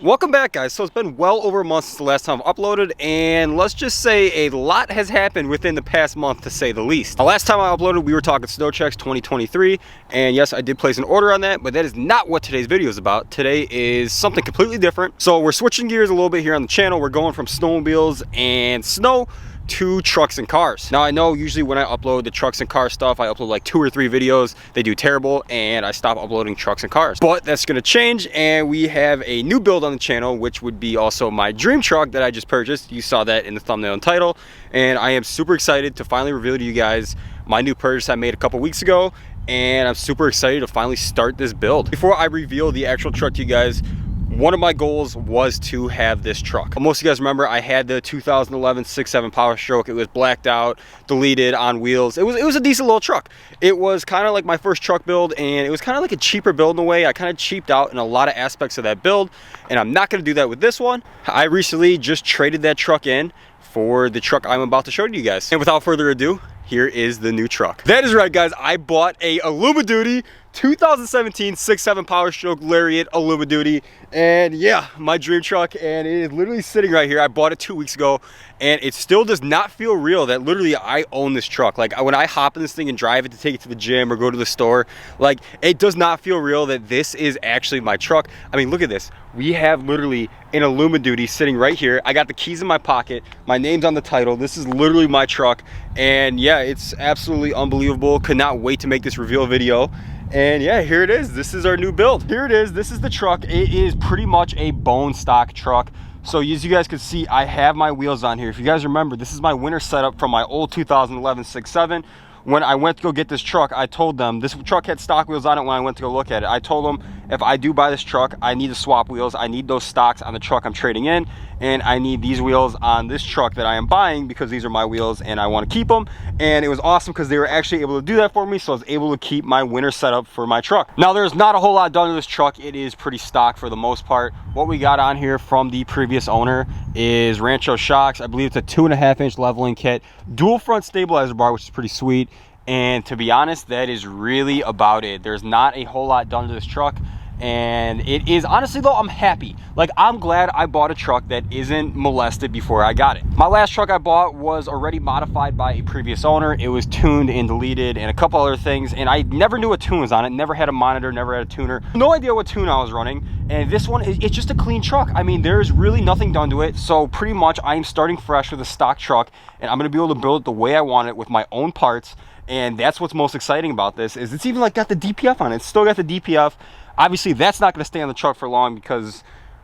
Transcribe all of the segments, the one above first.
Welcome back, guys. So it's been well over a month since the last time I've uploaded, and let's just say a lot has happened within the past month, to say the least. The last time I uploaded, we were talking snow checks 2023, and yes, I did place an order on that, but that is not what today's video is about. Today is something completely different. So we're switching gears a little bit here on the channel. We're going from snowmobiles and snow to trucks and cars. Now I know usually when I upload the trucks and car stuff, I upload like 2 or 3 videos. They do terrible and I stop uploading trucks and cars. But that's gonna change, and we have a new build on the channel, which would be also my dream truck that I just purchased. You saw that in the thumbnail and title, and I am super excited to finally reveal to you guys my new purchase I made a couple weeks ago, and I'm super excited to finally start this build. Before I reveal the actual truck to you guys, one of my goals was to have this truck. Most of you guys remember I had the 2011 6.7 Powerstroke. It was blacked out, deleted, on wheels. It was a decent little truck. It was kind of like my first truck build, and it was kind of like a cheaper build in a way. I kind of cheaped out in a lot of aspects of that build, and I'm not going to do that with this one. I recently just traded that truck in for the truck I'm about to show to you guys. And without further ado, here is the new truck. That is right, guys. I bought a Alumaduty 2017 6.7 Powerstroke Lariat Alumaduty, and yeah, my dream truck, and it is literally sitting right here. I bought it 2 weeks ago, and it still does not feel real that literally I own this truck. Like when I hop in this thing and drive it to take it to the gym or go to the store, like it does not feel real that this is actually my truck. I mean, look at this. We have literally an Alumaduty sitting right here. I got the keys in my pocket. My name's on the title. This is literally my truck, and yeah, it's absolutely unbelievable. Could not wait to make this reveal video. And yeah, here it is. This is our new build. Here it is. This is the truck. It is pretty much a bone stock truck. So as you guys can see, I have my wheels on here. If you guys remember, this is my winter setup from my old 2011 6.7. When I went to go get this truck, I told them this truck had stock wheels on it. When I went to go look at it, I told them if I do buy this truck, I need to swap wheels. I need those stocks on the truck I'm trading in, and I need these wheels on this truck that I am buying because these are my wheels and I want to keep them. And it was awesome because they were actually able to do that for me, so I was able to keep my winter setup for my truck. Now there's not a whole lot done to this truck. It is pretty stock for the most part. What we got on here from the previous owner is Rancho shocks. I believe it's a 2.5-inch leveling kit, dual front stabilizer bar, which is pretty sweet. And to be honest, that is really about it. There's not a whole lot done to this truck, and it is, honestly though, I'm happy. Like, I'm glad I bought a truck that isn't molested before I got it. My last truck I bought was already modified by a previous owner. It was tuned and deleted and a couple other things, and I never knew what tune was on it. Never had a monitor, never had a tuner, no idea what tune I was running. And this one, it's just a clean truck. I mean, there's really nothing done to it. So pretty much I'm starting fresh with a stock truck, and I'm gonna be able to build it the way I want it with my own parts. And that's what's most exciting about this, is it's even like got the DPF on it. It's still got the DPF. Obviously that's not gonna stay on the truck for long because,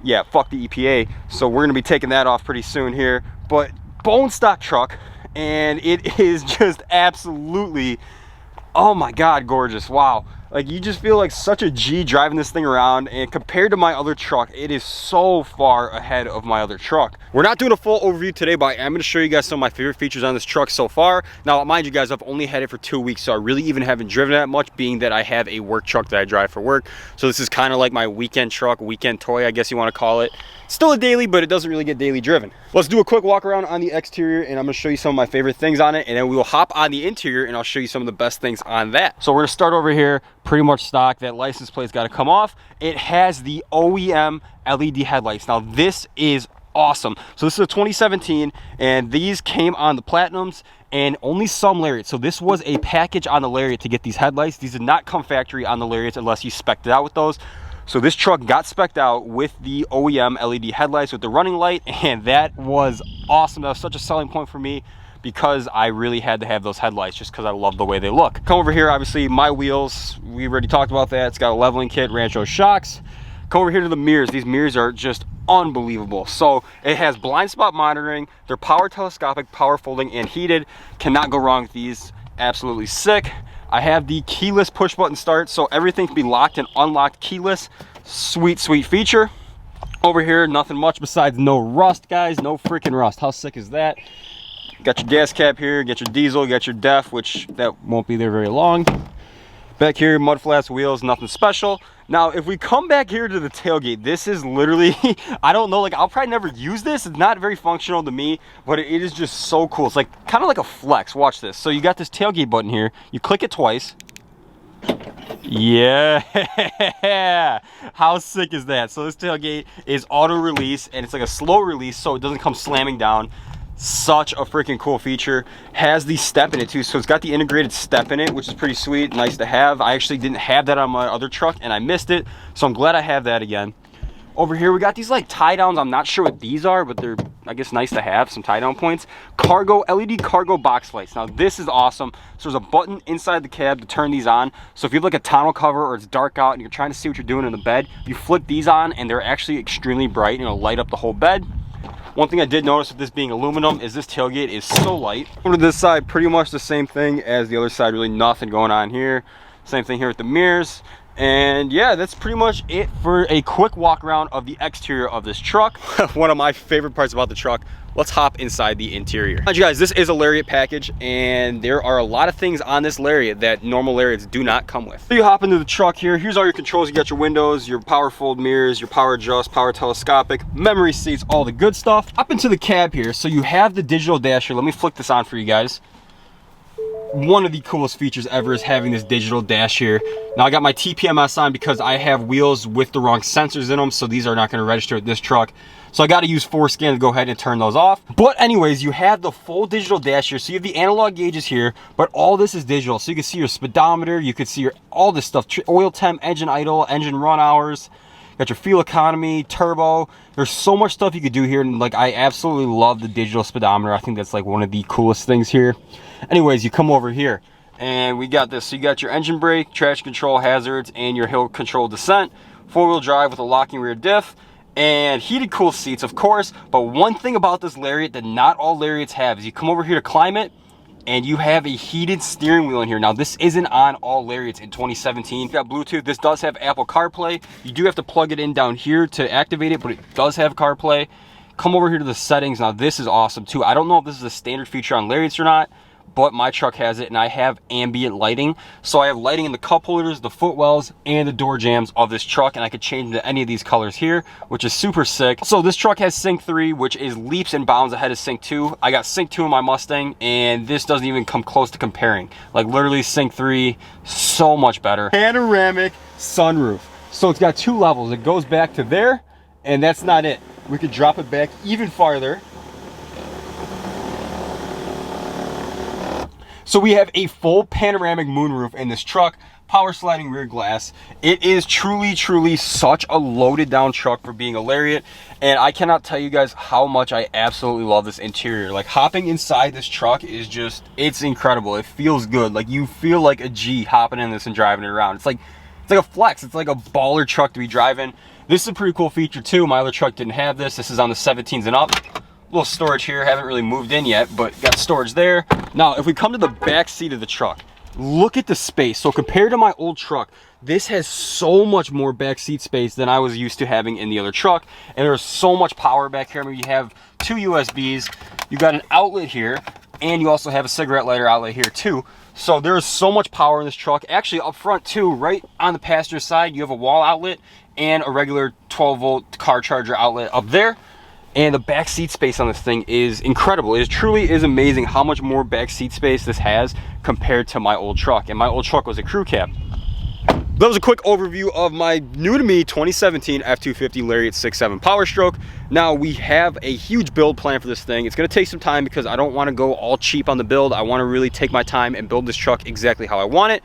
yeah, fuck the EPA. So we're gonna be taking that off pretty soon here. But bone stock truck, and it is just absolutely, oh my God, gorgeous. Wow. Like, you just feel like such a G driving this thing around, and compared to my other truck, it is so far ahead of my other truck. We're not doing a full overview today, but I'm gonna show you guys some of my favorite features on this truck so far. Now, mind you guys, I've only had it for 2 weeks, so I really even haven't driven that much, being that I have a work truck that I drive for work. So this is kind of like my weekend truck, weekend toy, I guess you wanna call it. Still a daily, but it doesn't really get daily driven. Let's do a quick walk around on the exterior, and I'm gonna show you some of my favorite things on it, and then we will hop on the interior and I'll show you some of the best things on that. So we're gonna start over here, pretty much stock. That license plate's gotta come off. It has the OEM LED headlights. Now this is awesome. So this is a 2017, and these came on the Platinums and only some Lariats. So this was a package on the Lariat to get these headlights. These did not come factory on the Lariats unless you spec'd it out with those. So this truck got spec'd out with the OEM LED headlights with the running light, and that was awesome. That was such a selling point for me because I really had to have those headlights just because I love the way they look. Come over here, obviously my wheels, we already talked about that. It's got a leveling kit, Rancho shocks. Come over here to the mirrors. These mirrors are just unbelievable. So it has blind spot monitoring. They're power telescopic, power folding, and heated. Cannot go wrong with these. Absolutely sick. I have the keyless push button start, so everything can be locked and unlocked keyless. Sweet, sweet feature. Over here, nothing much besides no rust, guys. No freaking rust. How sick is that? Got your gas cap here, get your diesel, got your def, which that won't be there very long. Back here, mud flats, wheels, nothing special. Now, if we come back here to the tailgate, this is literally, I don't know, like, I'll probably never use this. It's not very functional to me, but it is just so cool. It's like, kind of like a flex. Watch this. So you got this tailgate button here. You click it twice. Yeah, how sick is that? So this tailgate is auto release, and it's like a slow release, so it doesn't come slamming down. Such a freaking cool feature. Has the step in it too, so it's got the integrated step in it, which is pretty sweet, nice to have. I actually didn't have that on my other truck and I missed it, so I'm glad I have that again. Over here we got these like tie downs. I'm not sure what these are, but they're, I guess, nice to have, some tie down points. Cargo, LED cargo box lights. Now this is awesome. So there's a button inside the cab to turn these on. So if you have like a tonneau cover or it's dark out and you're trying to see what you're doing in the bed, you flip these on and they're actually extremely bright and it'll light up the whole bed. One thing I did notice with this being aluminum is this tailgate is so light. Over to this side, pretty much the same thing as the other side, really nothing going on here. Same thing here with the mirrors. And yeah, that's pretty much it for a quick walk around of the exterior of this truck. One of my favorite parts about the truck. Let's hop inside the interior. Now, you guys, this is a Lariat package, and there are a lot of things on this Lariat that normal Lariats do not come with. So you hop into the truck here. Here's all your controls. You got your windows, your power fold mirrors, your power adjust, power telescopic, memory seats, all the good stuff. Hop into the cab here. So you have the digital dash here. Let me flick this on for you guys. One of the coolest features ever is having this digital dash here. Now I got my TPMS on because I have wheels with the wrong sensors in them, so these are not going to register with this truck. So I got to use ForeScan to go ahead and turn those off. But anyways, you have the full digital dash here. So you have the analog gauges here, but all this is digital. So you can see your speedometer, you can see your all this stuff, oil temp, engine idle, engine run hours. Got your fuel economy, turbo. There's so much stuff you could do here, and like I absolutely love the digital speedometer. I think that's like one of the coolest things here. Anyways, you come over here and we got this. So you got your engine brake, traction control, hazards, and your hill control descent. Four-wheel drive with a locking rear diff and heated cool seats, of course. But one thing about this Lariat that not all Lariats have is you come over here to climate and you have a heated steering wheel in here. Now this isn't on all Lariats in 2017. You got Bluetooth. This does have Apple CarPlay. You do have to plug it in down here to activate it, but it does have CarPlay. Come over here to the settings. Now this is awesome too. I don't know if this is a standard feature on Lariats or not, but my truck has it, and I have ambient lighting. So I have lighting in the cup holders, the footwells, and the door jambs of this truck, and I could change to any of these colors here, which is super sick. So this truck has Sync 3, which is leaps and bounds ahead of Sync 2. I got Sync 2 in my Mustang, and this doesn't even come close to comparing. Like literally Sync 3, so much better. Panoramic sunroof. So it's got two levels. It goes back to there, and that's not it. We could drop it back even farther. So we have a full panoramic moonroof in this truck, power sliding rear glass. It is truly, truly such a loaded down truck for being a Lariat. And I cannot tell you guys how much I absolutely love this interior. Like hopping inside this truck is just, it's incredible. It feels good. Like you feel like a G hopping in this and driving it around. It's like a flex. It's like a baller truck to be driving. This is a pretty cool feature too. My other truck didn't have this. This is on the 17s and up. Little storage here, haven't really moved in yet, but got storage there. Now, if we come to the back seat of the truck, look at the space. So compared to my old truck, this has so much more back seat space than I was used to having in the other truck. And there's so much power back here. I mean, you have two USBs, you got an outlet here, and you also have a cigarette lighter outlet here too. So there's so much power in this truck. Actually, up front too, right on the passenger side, you have a wall outlet and a regular 12-volt car charger outlet up there. And the back seat space on this thing is incredible. It truly is amazing how much more back seat space this has compared to my old truck. And my old truck was a crew cab. That was a quick overview of my new to me 2017 F250 Lariat 6.7 Powerstroke. Now we have a huge build plan for this thing. It's gonna take some time because I don't wanna go all cheap on the build. I wanna really take my time and build this truck exactly how I want it.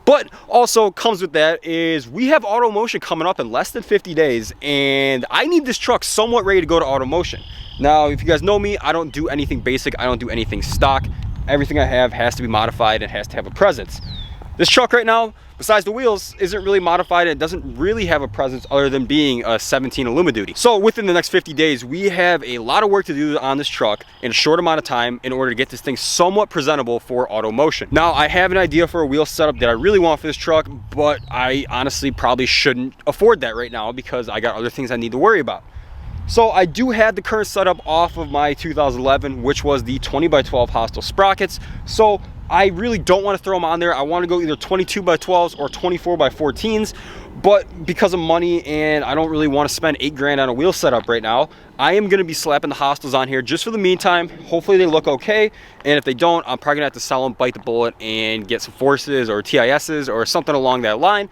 But also comes with that is we have AutoMotion coming up in less than 50 days, and I need this truck somewhat ready to go to AutoMotion. Now, if you guys know me, I don't do anything basic. I don't do anything stock. Everything I have has to be modified and has to have a presence. This truck right now, besides the wheels, isn't really modified. It doesn't really have a presence other than being a 17 Alumaduty. So within the next 50 days, we have a lot of work to do on this truck in a short amount of time in order to get this thing somewhat presentable for AutoMotion. Now, I have an idea for a wheel setup that I really want for this truck, but I honestly probably shouldn't afford that right now because I got other things I need to worry about. So I do have the current setup off of my 2011, which was the 20x12 hostile sprockets. So I really don't want to throw them on there. I want to go either 22x12s or 24x14s. But because of money and I don't really want to spend $8 on a wheel setup right now, I am going to be slapping the Hostiles on here just for the meantime. Hopefully they look okay, and if they don't, I'm probably going to have to sell them, bite the bullet, and get some Forces or TISs or something along that line.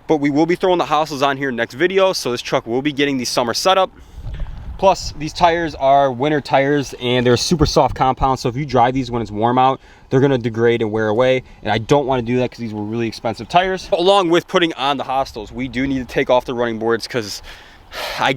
But we will be throwing the Hostiles on here next video, so this truck will be getting the summer setup. Plus, these tires are winter tires, and they're super soft compound, so if you drive these when it's warm out, they're going to degrade and wear away, and I don't want to do that because these were really expensive tires. Along with putting on the Hostiles, we do need to take off the running boards because I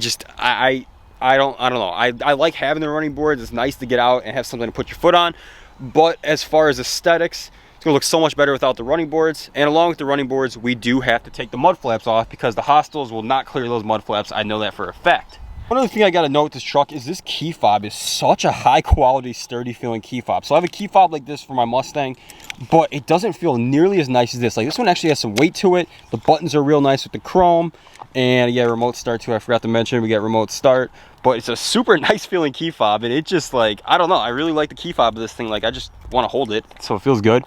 don't know. I like having the running boards. It's nice to get out and have something to put your foot on, but as far as aesthetics, it's going to look so much better without the running boards. And along with the running boards, we do have to take the mud flaps off because the Hostiles will not clear those mud flaps. I know that for a fact. One other thing I got to note with this truck is this key fob is such a high quality, sturdy feeling key fob. So I have a key fob like this for my Mustang, but it doesn't feel nearly as nice as this. Like, this one actually has some weight to it. The buttons are real nice with the chrome, and yeah, remote start too. I forgot to mention we got remote start, but it's a super nice feeling key fob, and it just, like, I don't know, I really like the key fob of this thing. Like, I just want to hold it, so it feels good.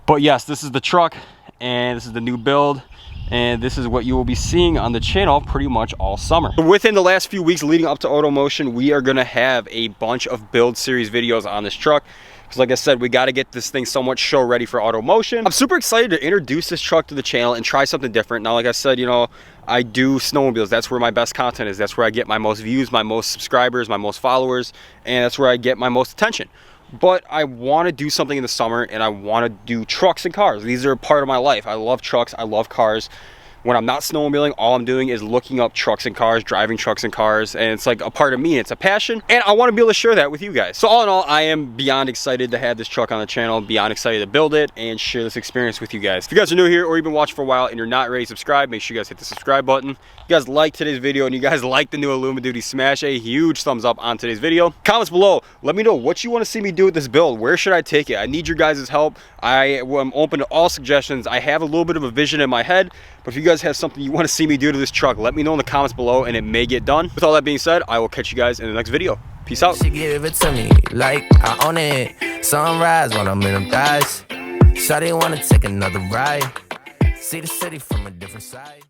But yes, this is the truck, and this is the new build. And this is what you will be seeing on the channel pretty much all summer. Within the last few weeks leading up to Automotion, we are gonna have a bunch of build series videos on this truck. Because like I said, we gotta get this thing somewhat show ready for Automotion. I'm super excited to introduce this truck to the channel and try something different. Now, like I said, you know, I do snowmobiles. That's where my best content is. That's where I get my most views, my most subscribers, my most followers, and that's where I get my most attention. But I want to do something in the summer, and I want to do trucks and cars. These are a part of my life. I love trucks, I love cars. When I'm not snowmobiling, all I'm doing is looking up trucks and cars, driving trucks and cars, and it's like a part of me. It's a passion, and I want to be able to share that with you guys. So all in all, I am beyond excited to have this truck on the channel, beyond excited to build it and share this experience with you guys. If you guys are new here or you've been watching for a while and you're not ready to subscribe, make sure you guys hit the subscribe button. If you guys like today's video and you guys like the new Alumaduty, smash a huge thumbs up on today's video. Comments below, let me know what you want to see me do with this build. Where should I take it? I need your guys' help. I am open to all suggestions. I have a little bit of a vision in my head, but if you guys have something you want to see me do to this truck, let me know in the comments below and it may get done. With all that being said, I will catch you guys in the next video. Peace out. She give it to me like I own it. Sunrise when I'm in them thighs. Shawty wanna take another ride. See the city from a different side.